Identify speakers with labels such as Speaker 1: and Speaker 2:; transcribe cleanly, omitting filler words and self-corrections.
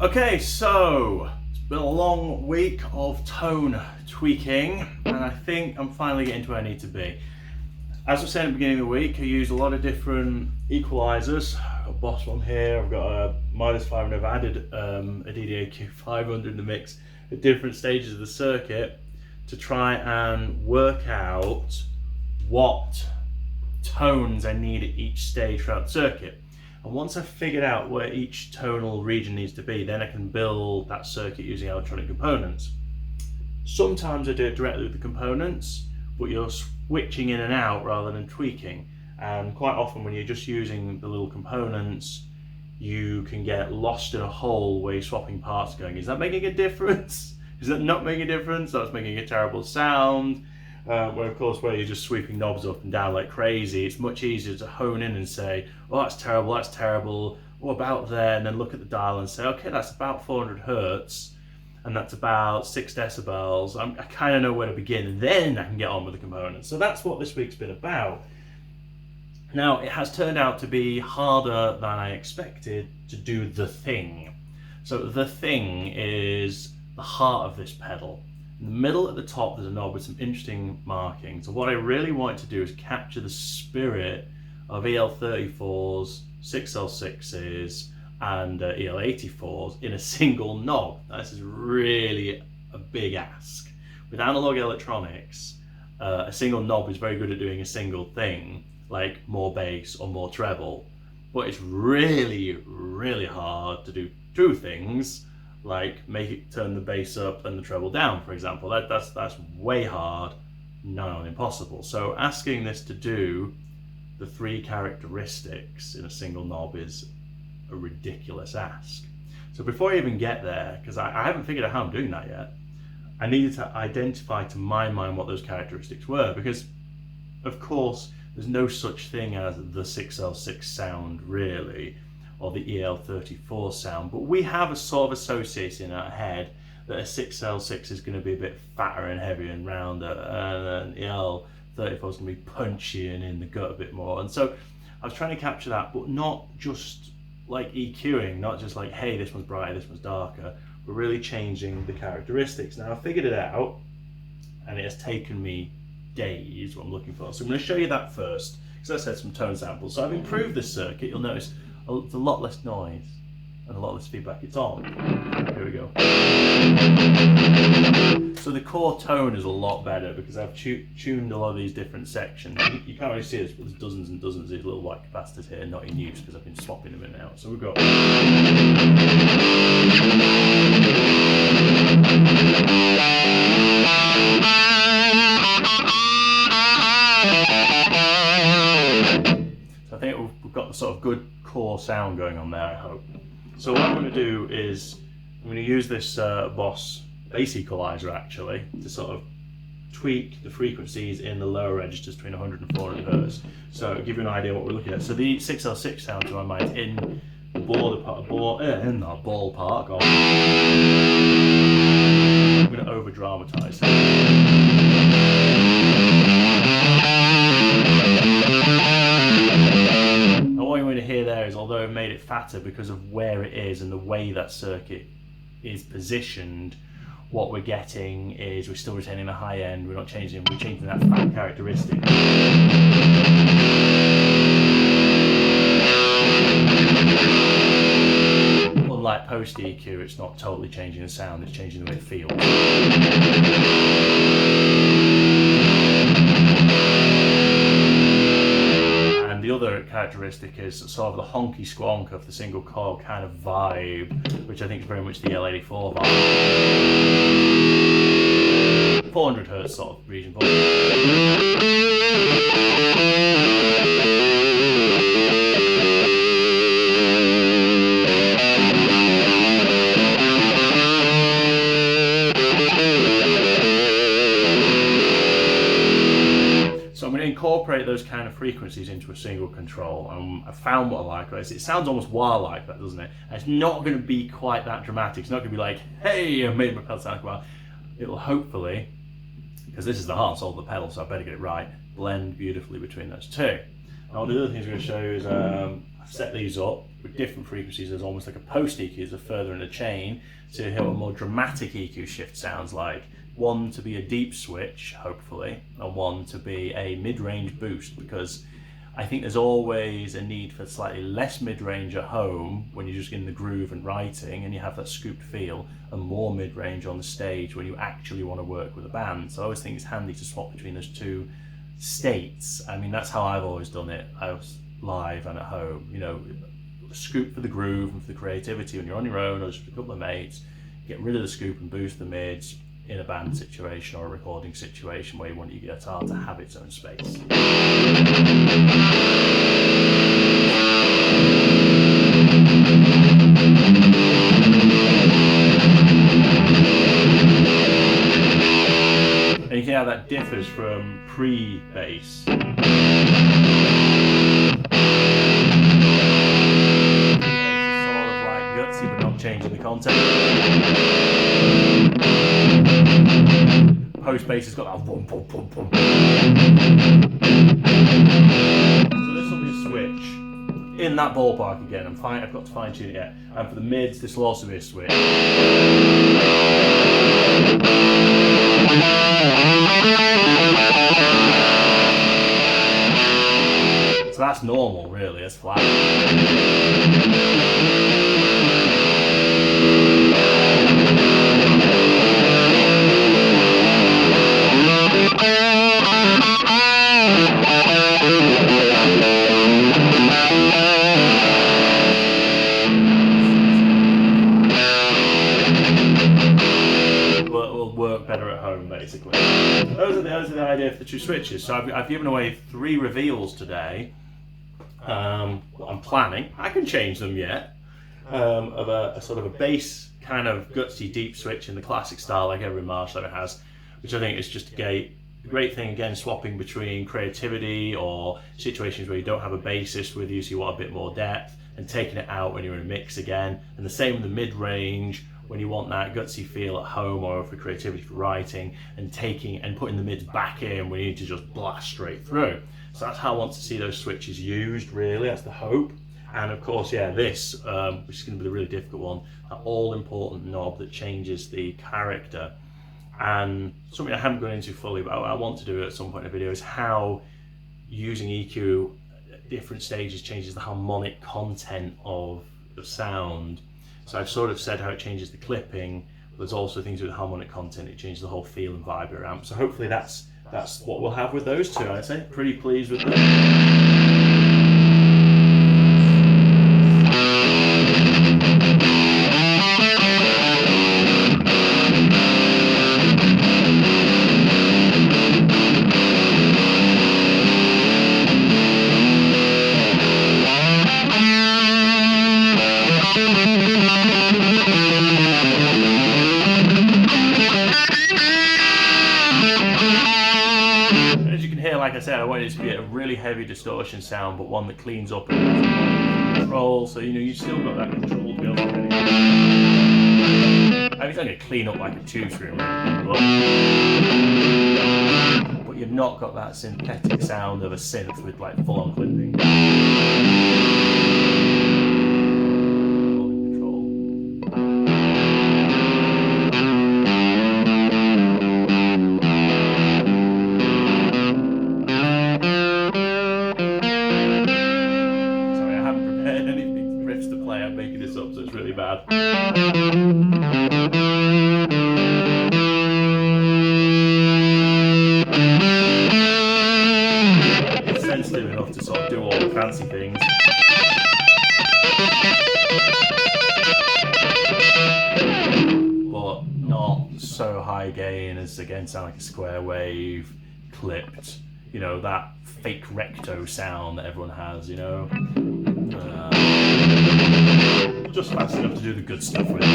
Speaker 1: Okay, so it's been a long week of tone tweaking, and I think I'm finally getting to where I need to be. As I said at the beginning of the week, I used a lot of different equalizers. I've got a Boss one here, I've got a -500, I've added a DDAQ 500 in the mix at different stages of the circuit to try and work out what tones I need at each stage throughout the circuit. And once I've figured out where each tonal region needs to be, then I can build that circuit using electronic components. Sometimes I do it directly with the components, but you're switching in and out rather than tweaking. And quite often when you're just using the little components, you can get lost in a hole where you're swapping parts going, is that making a difference? Is that not making a difference? That's making a terrible sound. Where of course where you're just sweeping knobs up and down like crazy, it's much easier to hone in and say, oh that's terrible, what about there? And then look at the dial and say, okay, that's about 400 hertz and that's about 6 decibels. I kind of know where to begin, and then I can get on with the components. So that's what this week's been about. Now it has turned out to be harder than I expected to do the thing. So the thing is the heart of this pedal. In the middle at the top there's a knob with some interesting markings. So what I really wanted to do is capture the spirit of EL34s, 6L6s and EL84s in a single knob. Now, this is really a big ask. With analog electronics, a single knob is very good at doing a single thing, like more bass or more treble, but it's really, really hard to do two things, like make it turn the bass up and the treble down, for example. That's way hard, not impossible. So asking this to do the three characteristics in a single knob is a ridiculous ask. So before I even get there, because I haven't figured out how I'm doing that yet, I needed to identify to my mind what those characteristics were, because of course there's no such thing as the 6L6 sound really, or the EL34 sound, but we have a sort of association in our head that a 6L6 is going to be a bit fatter and heavier and rounder, and an EL34 is going to be punchy and in the gut a bit more. And so I was trying to capture that, but not just like EQing, not just like, hey, this one's brighter, this one's darker. We're really changing the characteristics. Now I figured it out, and it has taken me days what I'm looking for. So I'm going to show you that first, because I said some tone samples. So I've improved this circuit. You'll notice it's a lot less noise and a lot less feedback. It's on. Here we go. So the core tone is a lot better because I've tuned a lot of these different sections. You can't really see this, but there's dozens and dozens of these little white capacitors here, not in use because I've been swapping them in and out. So we've got. So I think we've got the sort of good core sound going on there, I hope. So what I'm going to do is I'm going to use this Boss bass equalizer actually to sort of tweak the frequencies in the lower registers between 100 and 400 hertz. So to give you an idea what we're looking at. So the 6L6 sound to my mind in the ballpark. I'm going to over dramatize it. What you're going to hear there is, although I've made it fatter because of where it is and the way that circuit is positioned, what we're getting is we're still retaining the high end, we're not changing, we're changing that fat characteristic. Unlike post EQ, it's not totally changing the sound, it's changing the way it feels. The other characteristic is sort of the honky squonk of the single coil kind of vibe, which I think is very much the L84 vibe. 400 hertz sort of region. Incorporate those kind of frequencies into a single control. I found what I like. It sounds almost wah like that, doesn't it? And it's not going to be quite that dramatic. It's not going to be like, hey, I made my pedal sound like wah. It'll hopefully, because this is the heart and soul of the pedal, so I better get it right, blend beautifully between those two. Now the other things I'm going to show you is I've set these up with different frequencies, there's almost like a post EQ, so further in the chain, to hear what more dramatic EQ shift sounds like. One to be a deep switch, hopefully, and one to be a mid-range boost, because I think there's always a need for slightly less mid-range at home when you're just in the groove and writing and you have that scooped feel, and more mid-range on the stage when you actually want to work with a band. So I always think it's handy to swap between those two states. I mean, that's how I've always done it. I was live and at home, you know, scoop for the groove and for the creativity when you're on your own or just with a couple of mates, get rid of the scoop and boost the mids in a band situation or a recording situation where you want your guitar to have its own space. And you can see how that differs from pre-bass. But not changing the content. Post bass has got that boom, boom, boom, boom. So this will be a switch in that ballpark again. I've got to fine tune it yet. And for the mids, this will also be a switch. So that's normal, really. It's flat. Work better at home, basically. Those are the idea for the two switches. So I've given away 3 reveals today. What I'm planning, I can change them yet, of a sort of a bass kind of gutsy deep switch in the classic style like every Marshall ever has, which I think is just a great thing, again, swapping between creativity or situations where you don't have a bassist with you so you want a bit more depth, and taking it out when you're in a mix again. And the same with the mid-range, when you want that gutsy feel at home or for creativity for writing, and putting the mids back in when you need to just blast straight through. So that's how I want to see those switches used, really. That's the hope. And of course, yeah, this, which is going to be the really difficult one, that all-important knob that changes the character. And something I haven't gone into fully, but I want to do it at some point in the video, is how using EQ at different stages changes the harmonic content of the sound. So I've sort of said how it changes the clipping, but there's also things with the harmonic content, it changes the whole feel and vibe of your amp. So hopefully that's what we'll have with those two, I'd say. Pretty pleased with them. Like I said, I want it to be a really heavy distortion sound, but one that cleans up and has control. So you still got that control to be able to. I mean, it's not going to clean up like a tube screamer, but you've not got that synthetic sound of a synth with like full-on clipping. Bad. It's sensitive enough to sort of do all the fancy things. But not so high gain as, again, sound like a square wave, clipped, you know, that fake recto sound that everyone has, you know. Just fast enough to do the good stuff with it.